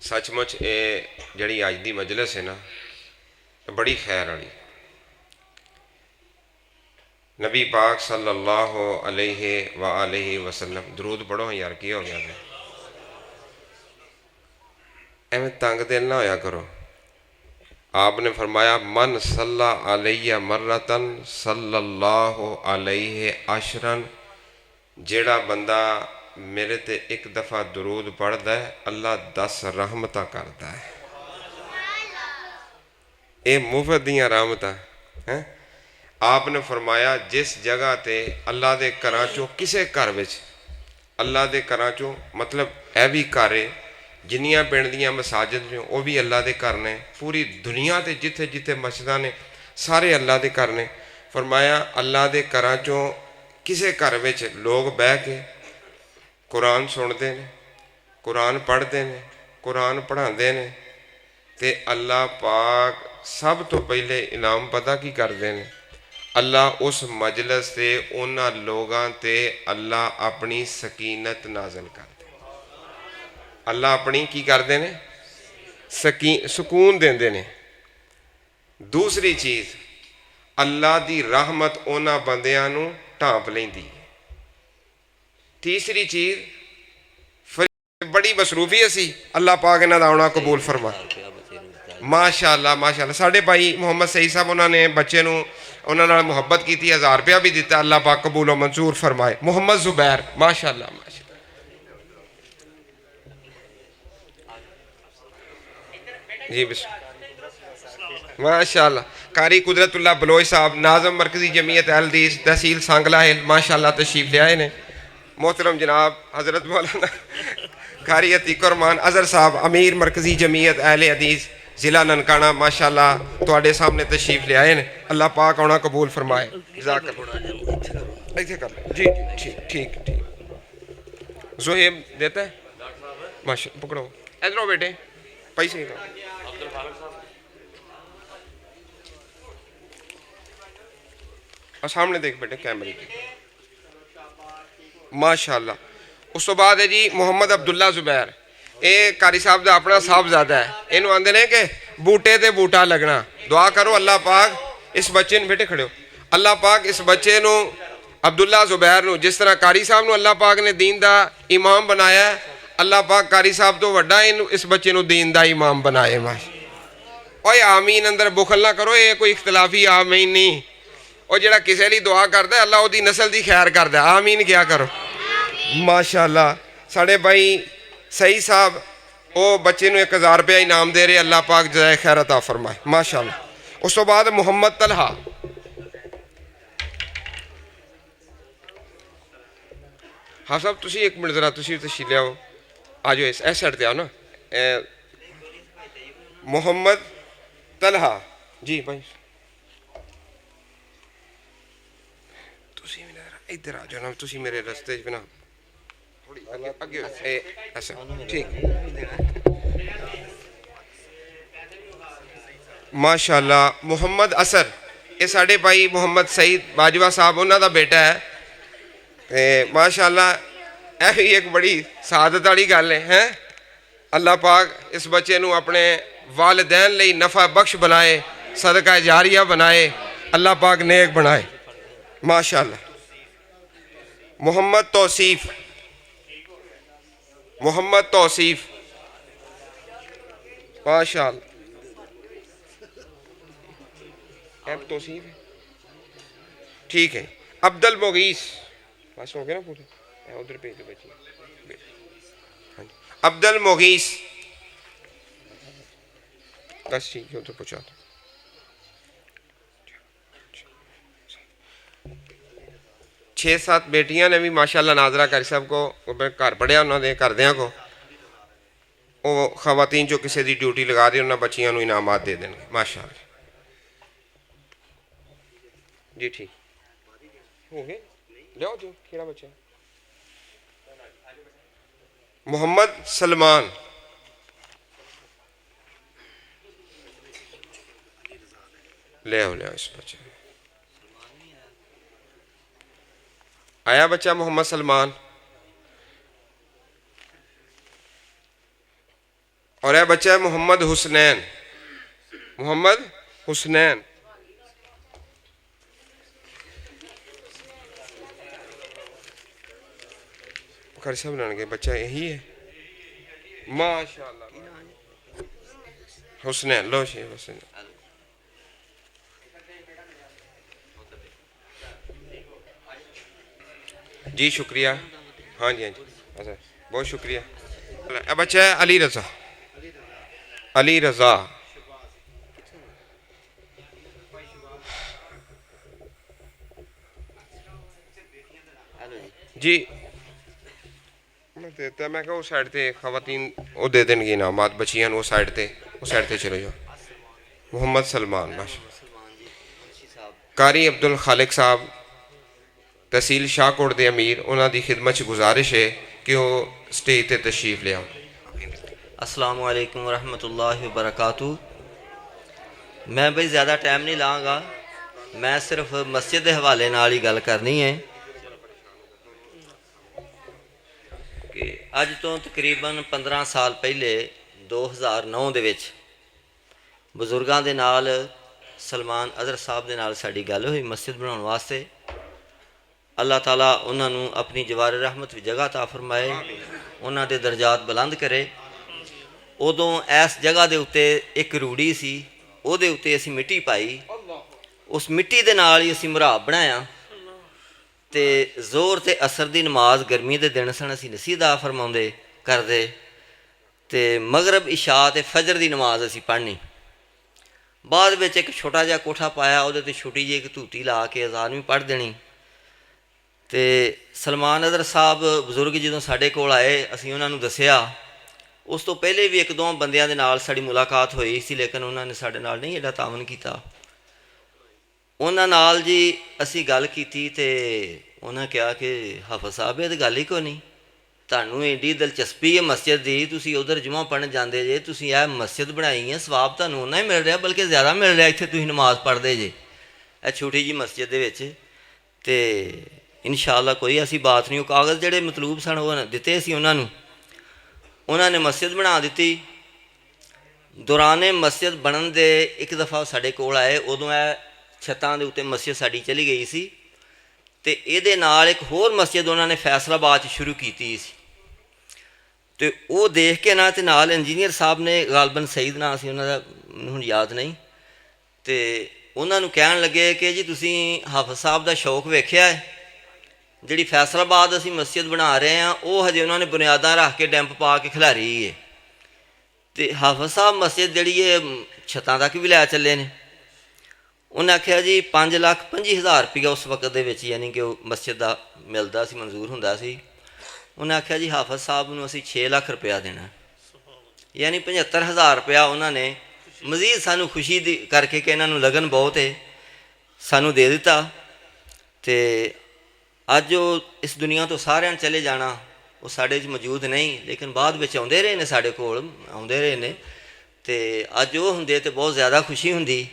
सच मुच ये जड़ी अज की मजलिस है ना बड़ी खैर वाली। नबी पाक सल्लल्लाहु अलैहि वसल्लम दरूद पढ़ो यार, की हो गया फिर एवं तंग दिल ना होया करो। आपने फरमाया मन सल्ला अलैया मर्रतन सल्लल्लाहु अलैहि अशरन, जेड़ा बंदा मेरे ते एक दफ़ा दरूद पढ़दा है अल्लाह 10 रहमतां करदा है। ये मुफ्त दियां रहमतां हैं। आपने फरमाया जिस जगह ते अल्लाह दे घरां चों किसे घर विच अल्लाह दे घरां चों मतलब यह भी घर है जिन्नियां पिंड दियां मसाजिद ने वह भी अल्लाह दे घर ने, पूरी दुनिया ते जिथे जिथे मस्जिदां ने सारे अल्लाह दे घर ने। फरमाया अल्लाह दे घरां चों किसे घर विच लोग बह के कुरान सुनते हैं, कुरान पढ़ते हैं, कुरान पढ़ाते हैं, ते अल्लाह पाक सब तो पहले इनाम पता की करते हैं, अल्लाह उस मजलिस से उन्होंने लोगों ते अल्लाह अपनी सकीनत नाज़िल करते। अल्लाह अपनी की करते हैं सुकून देंदे ने। दूसरी चीज़ अल्लाह की रहमत उन्होंने बंदियां नूं ढांप लैंदी। तीसरी चीज़ बड़ी मसरूफी सी अल्लाह पाक इन्हां दा आउणा कबूल फरमा। माशाअल्लाह माशाअल्लाह साढ़े भाई मुहम्मद सईद साहब उन्होंने बच्चे नूं उन्होंने मुहब्बत की 1000 रुपया भी दिता, अल्लाह पाक कबूल मंजूर फरमाए। मुहम्मद जुबैर माशाअल्लाह माशाअल्लाह जी बिस माशाअल्लाह। कारी कुदरतुल्लाह बलोच साहब नाज़म मरकजी जमीयत अहल हदीस तहसील सांगला है माशाअल्लाह तशरीफ ले आए ने। मोहतरम जनाब हज़रत मौलाना कारी अतीक रहमान अज़हर साहब अमीर मरकजी जमीयत अहल हदीस ज़िला ननकाना माशाअल्लाह तुहाडे सामने तशरीफ ले आए ने। अल्लाह पाक आउणा कबूल फरमाए। इत्थे कर जी जी ठीक ठीक ठीक ज़ुहेब देता है माशा पकड़ो इधर बेटे पैसे और सामने देख बेटे कैमरे की माशाअल्लाह। उस तो बाद है जी मुहम्मद अब्दुल्ला जुबैर, ये कारी साहब का अपना साहबजादा है। इनू आंदे ने कि बूटे ते बूटा लगना। दुआ करो अल्लाह पाक इस बच्चे ने बेटे खड़ो अल्लाह पाक इस बच्चे नू अब्दुल्ला जुबैर नू जिस तरह कारी साहब नू अल्लाह पाक ने दीन दा इमाम बनाया है, अल्लाह पाक कारी साहब तो वड्डा इस बच्चे नू दीन दा इमाम बनाए। माशा ओए आमीन अंदर बुखल ना करो, ये कोई इख्तलाफी आमीन नहीं। और जड़ा किसी लिए दुआ करता है अल्लाह उसकी नस्ल की खैर करता है। आमीन क्या करो माशाअल्लाह। साढ़े भाई सही साहब वो बच्चे नूं 1000 रुपया इनाम दे रहे, अल्लाह पाक जज़ाए खैर अता फरमाए माशाअल्लाह। उस तो बाद मुहम्मद तलहा हाँ साहब तुसी एक मिनट जरा तुसी तशरीफ ले आओ, आ जाओ इस साइड ते आओ ना। मुहम्मद तलहा जी भाई इधर आ जाओ ना, तुसी मेरे रस्ते च ना थोड़ी आगे ऐसा ठीक माशाअल्लाह। मुहम्मद असर ये साढ़े भाई मुहम्मद सईद बाजवा साहब उन्हों का बेटा है। माशाअल्लाह यह भी एक बड़ी सादत वाली गल है। अल्लाह पाक इस बच्चे नूं अपने वालिदैन लई नफ़ा बख्श बनाए, सदका जारिया बनाए, अल्लाह पाक नेक बनाए माशाअल्लाह। मोहम्मद तौसीफ मोहम्मद तौसीफ माशाअल्लाह तौसीफ ठीक है। अब्दुल मुगीस बस हो गया ना पूरे, उधर भेज दो बच्ची। हाँ जी अब्दुल मुगीस बस ठीक है उधर पहुँचा दो। 6-7 बेटियां ने भी माशाअल्लाह नाजरा कारी साहब को घर पढ़िया उन्होंने घरदियां को वो खवातीन जो किसी की ड्यूटी लगा दी उन्होंने बच्चियों को इनामात दे देंगे माशाअल्लाह जी ठीक हो गए। लियाओ जो केड़ा बच्चा मोहम्मद सलमान ले आओ इस बच्चे आया बच्चा मोहम्मद सलमान और यह बच्चा है मोहम्मद हुसनैन, मोहम्मद हुसनैन। खर्चा बनाने बच्चा यही है, माशाअल्लाह। हुसनैन, लो शेख हुसनैन। जी शुक्रिया। हाँ जी हाँ जी, अच्छा बहुत शुक्रिया। अब बच्चा है अली रज़ा, अली रज़ा। जी मैं देता, मैं क्या उस साइड ते खवातीन वो दे देंगे इनामात बचियां वो साइड ते, उस साइड ते चलो जाओ। मोहम्मद सलमान माशा, कारी अब्दुल खालिक साहब तहसील शाहकोट के अमीर, उन्होंने खिदमत गुजारिश है कि वो स्टेज पर तशरीफ ले आओ। अस्सलामु अलैकुम वरहमतुल्लाहि वबरकातुहू। मैं बई ज़्यादा टाइम नहीं लाँगा, मैं सिर्फ मस्जिद के हवाले नाल ही गल करनी है कि अज तो तकरीबन 15 साल पहले 2009 ਦੇ ਵਿੱਚ ਬਜ਼ੁਰਗਾਂ ਦੇ ਨਾਲ ਸਲਮਾਨ ਅਜ਼ਹਰ ਸਾਹਿਬ ਦੇ ਨਾਲ ਸਾਡੀ ਗੱਲ ਹੋਈ ਮਸਜਿਦ ਬਣਾਉਣ ਵਾਸਤੇ। ਅੱਲਾਹ ਤਾਲਾ ਉਹਨਾਂ ਨੂੰ ਆਪਣੀ ਜਵਾਰ ਰਹਿਮਤ ਵਿੱਚ ਜਗ੍ਹਾ ਤਾ ਫਰਮਾਏ, ਉਹਨਾਂ ਦੇ ਦਰਜਾਤ ਬੁਲੰਦ ਕਰੇ। ਉਦੋਂ ਇਸ ਜਗ੍ਹਾ ਦੇ ਉੱਤੇ ਇੱਕ ਰੂੜੀ ਸੀ, ਉਹਦੇ ਉੱਤੇ ਅਸੀਂ ਮਿੱਟੀ ਪਾਈ, ਉਸ ਮਿੱਟੀ ਦੇ ਨਾਲ ਹੀ ਅਸੀਂ ਮੁਰਾਬ ਬਣਾਇਆ ਤੇ ਜ਼ੋਰ ਤੇ ਅਸਰ ਦੀ ਨਮਾਜ਼ ਗਰਮੀ ਦੇ ਦਿਨ ਸਨ ਅਸੀਂ ਨਸੀਦਾ ਫਰਮਾਉਂਦੇ ਕਰਦੇ ਤੇ ਮਗਰਬ ਇਸ਼ਾ ਤੇ ਫਜਰ ਦੀ ਨਮਾਜ਼ ਅਸੀਂ ਪੜ੍ਹਨੀ। ਬਾਅਦ ਵਿੱਚ ਇੱਕ ਛੋਟਾ ਜਿਹਾ ਕੋਠਾ ਪਾਇਆ, ਉਹਦੇ ਤੇ ਛੋਟੀ ਜਿਹੀ ਇੱਕ ਧੂਤੀ ਲਾ ਕੇ ਅਜ਼ਾਨ ਵੀ ਪੜ੍ਹ ਦੇਣੀ। ਤੇ ਸਲਮਾਨ ਅਜ਼ਹਰ ਸਾਹਿਬ ਬਜ਼ੁਰਗ ਜਦੋਂ ਸਾਡੇ ਕੋਲ ਆਏ, ਅਸੀਂ ਉਹਨਾਂ ਨੂੰ ਦੱਸਿਆ। ਉਸ ਤੋਂ ਪਹਿਲੇ ਵੀ ਇੱਕ ਦੋ ਬੰਦਿਆਂ ਦੇ ਨਾਲ ਸਾਡੀ ਮੁਲਾਕਾਤ ਹੋਈ ਸੀ, ਲੇਕਿਨ ਉਹਨਾਂ ਨੇ ਸਾਡੇ ਨਾਲ ਨਹੀਂ ਐਡਾ ਤਾਮਨ ਕੀਤਾ। ਉਹਨਾਂ ਨਾਲ ਜੀ ਅਸੀਂ ਗੱਲ ਕੀਤੀ ਤੇ ਉਹਨਾਂ ਕਿਹਾ ਕਿ ਹਾਫਿਜ਼ ਸਾਹਿਬ ਇਹ ਤਾਂ ਗੱਲ ਹੀ ਕੋਈ ਨਹੀਂ, ਤੁਹਾਨੂੰ ਐਡੀ ਦਿਲਚਸਪੀ ਹੈ ਮਸਜਿਦ ਦੀ, ਤੁਸੀਂ ਉਧਰ ਜੁਮਾ ਪੜ੍ਹਨ ਜਾਂਦੇ ਜੇ, ਤੁਸੀਂ ਇਹ ਮਸਜਿਦ ਬਣਾਈ ਹੈ, ਸਵਾਬ ਤੁਹਾਨੂੰ ਓਨਾ ਹੀ ਮਿਲ ਰਿਹਾ ਬਲਕਿ ਜ਼ਿਆਦਾ ਮਿਲ ਰਿਹਾ, ਇੱਥੇ ਤੁਸੀਂ ਨਮਾਜ਼ ਪੜ੍ਹਦੇ ਜੇ ਇਹ ਛੋਟੀ ਜਿਹੀ ਮਸਜਿਦ ਦੇ ਵਿੱਚ। ਤੇ ਇਨਸ਼ਾ ਅੱਲਾ ਕੋਈ ਐਸੀ ਬਾਤ ਨਹੀਂ। ਉਹ ਕਾਗਜ਼ ਜਿਹੜੇ ਮਤਲੂਬ ਸਨ ਉਹ ਦਿੱਤੇ ਸੀ ਉਹਨਾਂ ਨੂੰ, ਉਹਨਾਂ ਨੇ ਮਸਜਿਦ ਬਣਾ ਦਿੱਤੀ। ਦੌਰਾਨੇ ਮਸਜਿਦ ਬਣਨ ਦੇ ਇੱਕ ਦਫਾ ਸਾਡੇ ਕੋਲ ਆਏ, ਉਦੋਂ ਇਹ ਛੱਤਾਂ ਦੇ ਉੱਤੇ ਮਸਜਿਦ ਸਾਡੀ ਚਲੀ ਗਈ ਸੀ ਤੇ ਇਹਦੇ ਨਾਲ ਇੱਕ ਹੋਰ ਮਸਜਿਦ ਉਹਨਾਂ ਨੇ ਫੈਸਲਾਬਾਦ 'ਚ ਸ਼ੁਰੂ ਕੀਤੀ ਸੀ। ਤੇ ਉਹ ਦੇਖ ਕੇ ਨਾ ਤੇ ਨਾਲ ਇੰਜੀਨੀਅਰ ਸਾਹਿਬ ਨੇ, ਗਾਲਬਨ ਸਈਦ ਨਾਂ ਸੀ ਉਹਨਾਂ ਦਾ, ਮੈਨੂੰ ਹੁਣ ਯਾਦ ਨਹੀਂ, ਤੇ ਉਹਨਾਂ ਨੂੰ ਕਹਿਣ ਲੱਗੇ ਕਿ ਜੀ ਤੁਸੀਂ ਹਾਫਿਜ਼ ਸਾਹਿਬ ਦਾ ਸ਼ੌਕ ਵੇਖਿਆ ਹੈ, ਜਿਹੜੀ ਫੈਸਲਾਬਾਦ ਅਸੀਂ ਮਸਜਿਦ ਬਣਾ ਰਹੇ ਹਾਂ ਉਹ ਹਜੇ ਉਹਨਾਂ ਨੇ ਬੁਨਿਆਦਾਂ ਰੱਖ ਕੇ ਡੈਂਪ ਪਾ ਕੇ ਖਿਲਾਰੀ ਹੈ ਤੇ ਹਾਫਿਜ਼ ਸਾਹਿਬ ਮਸਜਿਦ ਜਿਹੜੀ ਹੈ ਛੱਤਾਂ ਤੱਕ ਵੀ ਲੈ ਚੱਲੇ ਨੇ। ਉਹਨੇ ਆਖਿਆ ਜੀ 5,25,000 ਰੁਪਈਆ ਉਸ ਵਕਤ ਦੇ ਵਿੱਚ ਯਾਨੀ ਕਿ ਉਹ ਮਸਜਿਦ ਦਾ ਮਿਲਦਾ ਸੀ, ਮਨਜ਼ੂਰ ਹੁੰਦਾ ਸੀ। ਉਹਨੇ ਆਖਿਆ ਜੀ ਹਾਫਿਜ਼ ਸਾਹਿਬ ਨੂੰ ਅਸੀਂ 6 ਲੱਖ ਰੁਪਇਆ ਦੇਣਾ, ਯਾਨੀ 75,000 ਰੁਪਇਆ ਉਹਨਾਂ ਨੇ ਮਜ਼ੀਦ ਸਾਨੂੰ ਖੁਸ਼ੀ ਦੀ ਕਰਕੇ ਕਿ ਇਹਨਾਂ ਨੂੰ ਲਗਨ ਬਹੁਤ ਹੈ ਸਾਨੂੰ ਦੇ ਦਿੱਤਾ। ਤੇ ਅੱਜ ਉਹ ਇਸ ਦੁਨੀਆ ਤੋਂ ਸਾਰਿਆਂ ਨੇ ਚਲੇ ਜਾਣਾ, ਉਹ ਸਾਡੇ 'ਚ ਮੌਜੂਦ ਨਹੀਂ, ਲੇਕਿਨ ਬਾਅਦ ਵਿੱਚ ਆਉਂਦੇ ਰਹੇ ਨੇ, ਸਾਡੇ ਕੋਲ ਆਉਂਦੇ ਰਹੇ ਨੇ। ਤੇ ਅੱਜ ਉਹ ਹੁੰਦੇ ਤਾਂ ਬਹੁਤ ਜ਼ਿਆਦਾ ਖੁਸ਼ੀ ਹੁੰਦੀ।